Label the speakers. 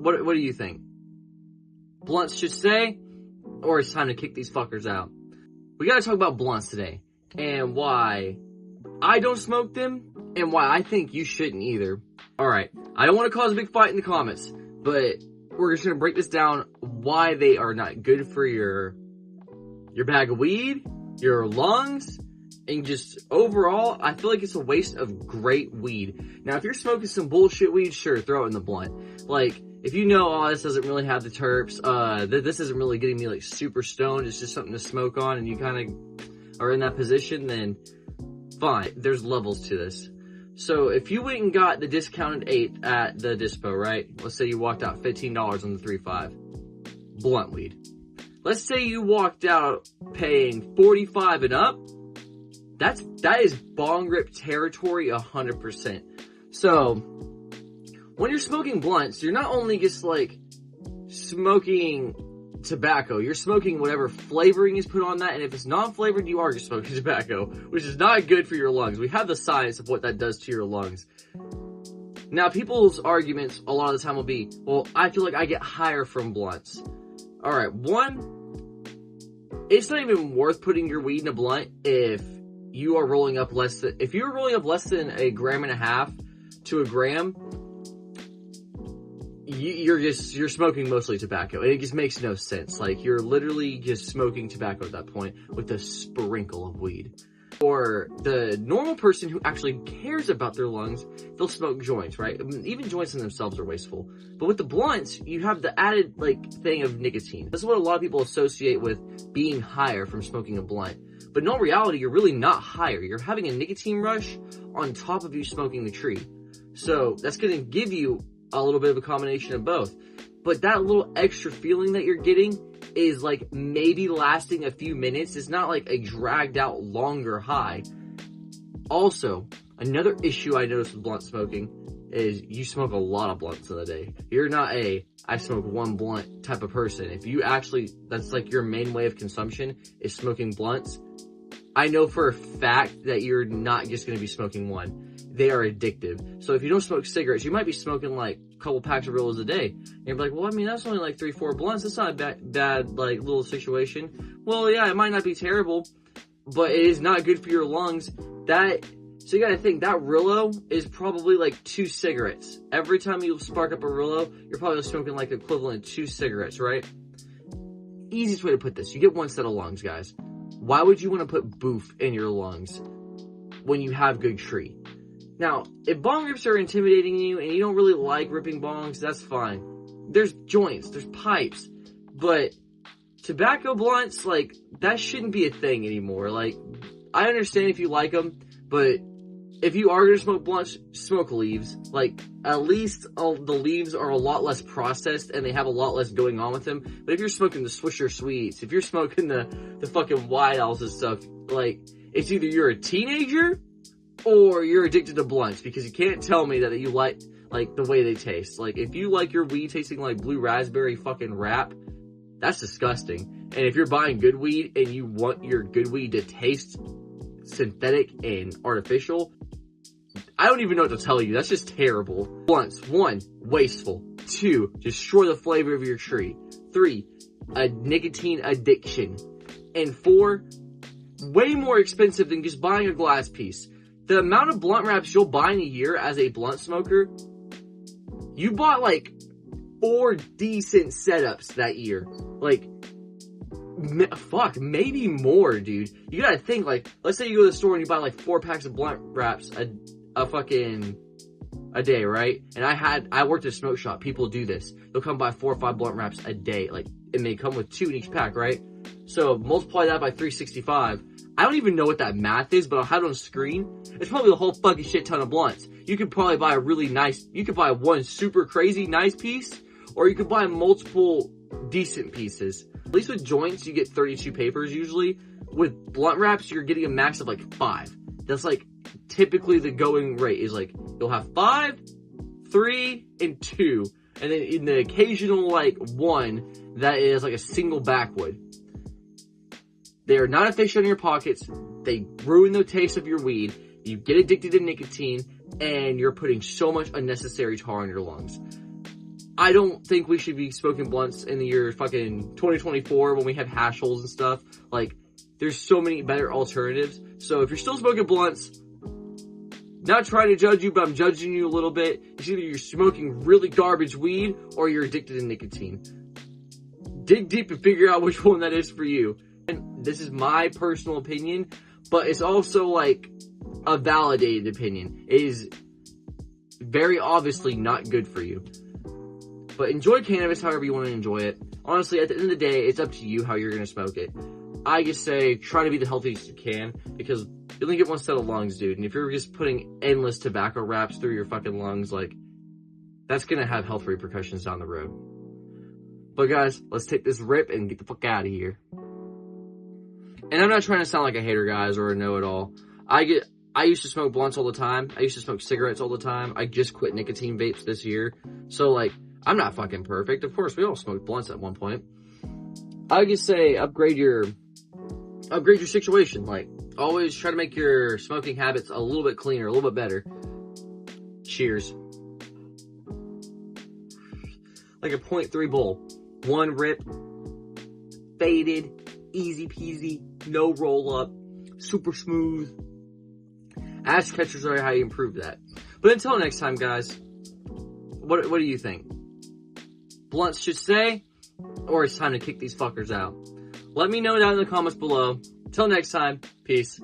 Speaker 1: What do you think? Blunts should stay, or it's time to kick these fuckers out? We gotta talk about blunts today, and why I don't smoke them, and why I think you shouldn't either. Alright, I don't want to cause a big fight in the comments, but we're just gonna break this down, why they are not good for your bag of weed, your lungs, and just overall, I feel like it's a waste of great weed. Now, if you're smoking some bullshit weed, sure, throw it in the blunt. Like, if you know, oh, this doesn't really have the terps, this isn't really getting me, like, super stoned, it's just something to smoke on, and you kind of are in that position, then fine. There's levels to this. So, if you went and got the discounted 8 at the dispo, right? Let's say you walked out $15 on the 3.5. Blunt weed. Let's say you walked out paying $45 and up. That is bong rip territory 100%. So, when you're smoking blunts, you're not only just like smoking tobacco, you're smoking whatever flavoring is put on that, and if it's non-flavored, you are just smoking tobacco, which is not good for your lungs. We have the science of what that does to your lungs. Now, people's arguments a lot of the time will be, well, I feel like I get higher from blunts. Alright, one, it's not even worth putting your weed in a blunt if you are rolling up if you're rolling up less than 1.5 grams to a gram, you're smoking mostly tobacco. It just makes no sense. Like, you're literally just smoking tobacco at that point with a sprinkle of weed. Or the normal person who actually cares about their lungs, they'll smoke joints, right? I mean, even joints in themselves are wasteful. But with the blunts, you have the added, like, thing of nicotine. This is what a lot of people associate with being higher from smoking a blunt. But in all reality, you're really not higher. You're having a nicotine rush on top of you smoking the tree. So that's going to give you a little bit of a combination of both. But that little extra feeling that you're getting is like maybe lasting a few minutes. It's not like a dragged out longer high. Also, another issue I noticed with blunt smoking is you smoke a lot of blunts in a day. You're not I smoke one blunt type of person. If you actually, that's like your main way of consumption is smoking blunts, I know for a fact that you're not just going to be smoking one. They are addictive. So if you don't smoke cigarettes, you might be smoking like a couple packs of Rillos a day. And you're like, well, I mean, that's only like 3-4 blunts. That's not a bad like little situation. Well, yeah, it might not be terrible, but it is not good for your lungs. So you gotta think, that Rillo is probably like 2 cigarettes. Every time you spark up a Rillo, you're probably smoking like equivalent 2 cigarettes, right? Easiest way to put this, you get one set of lungs, guys. Why would you want to put boof in your lungs when you have good tree? Now, if bong rips are intimidating you and you don't really like ripping bongs, that's fine. There's joints, there's pipes, but tobacco blunts, like, that shouldn't be a thing anymore. Like, I understand if you like them, but if you are going to smoke blunts, smoke leaves. Like, at least the leaves are a lot less processed and they have a lot less going on with them. But if you're smoking the Swisher Sweets, if you're smoking the fucking White Owls and stuff, like, it's either you're a teenager or you're addicted to blunts, because you can't tell me that you like the way they taste. Like, if you like your weed tasting like blue raspberry fucking wrap, that's disgusting. And if you're buying good weed and you want your good weed to taste synthetic and artificial, I don't even know what to tell you. That's just terrible. Blunts, 1, wasteful. 2, destroy the flavor of your tree. 3, a nicotine addiction. And 4, way more expensive than just buying a glass piece. The amount of blunt wraps you'll buy in a year as a blunt smoker, you bought like 4 decent setups that year. Like, fuck, maybe more, dude. You gotta think, like, let's say you go to the store and you buy like 4 packs of blunt wraps a day, right? And I worked at a smoke shop. People do this. They'll come buy 4 or 5 blunt wraps a day, like, and they come with 2 in each pack, right? So multiply that by 365. I don't even know what that math is, but I'll have it on screen. It's probably a whole fucking shit ton of blunts. You could probably buy you could buy one super crazy nice piece, or you could buy multiple decent pieces. At least with joints, you get 32 papers usually. With blunt wraps, you're getting a max of like 5. That's like typically the going rate is like, you'll have 5, 3, and 2. And then in the occasional like 1 that is like a single backwood. They are not efficient in your pockets. They ruin the taste of your weed. You get addicted to nicotine, and you're putting so much unnecessary tar in your lungs. I don't think we should be smoking blunts in the year fucking 2024 when we have hash holes and stuff. Like, there's so many better alternatives. So if you're still smoking blunts, not trying to judge you, but I'm judging you a little bit. It's either you're smoking really garbage weed or you're addicted to nicotine. Dig deep and figure out which one that is for you. And this is my personal opinion, but it's also like a validated opinion. It is very obviously not good for you. But enjoy cannabis however you want to enjoy it. Honestly, at the end of the day, it's up to you how you're going to smoke it. I just say try to be the healthiest you can, because you only get one set of lungs, dude. And if you're just putting endless tobacco wraps through your fucking lungs, like, that's going to have health repercussions down the road. But guys, let's take this rip and get the fuck out of here. And I'm not trying to sound like a hater, guys, or a know-it-all. I used to smoke blunts all the time. I used to smoke cigarettes all the time. I just quit nicotine vapes this year. So, like, I'm not fucking perfect. Of course, we all smoked blunts at one point. I just say upgrade your situation. Like, always try to make your smoking habits a little bit cleaner, a little bit better. Cheers. Like a 0.3 bowl. One rip. Faded. Easy peasy. No roll up. Super smooth. Ask Catchers how you improve that. But until next time, guys, what do you think? Blunts should stay, or it's time to kick these fuckers out? Let me know down in the comments below. Till next time, peace.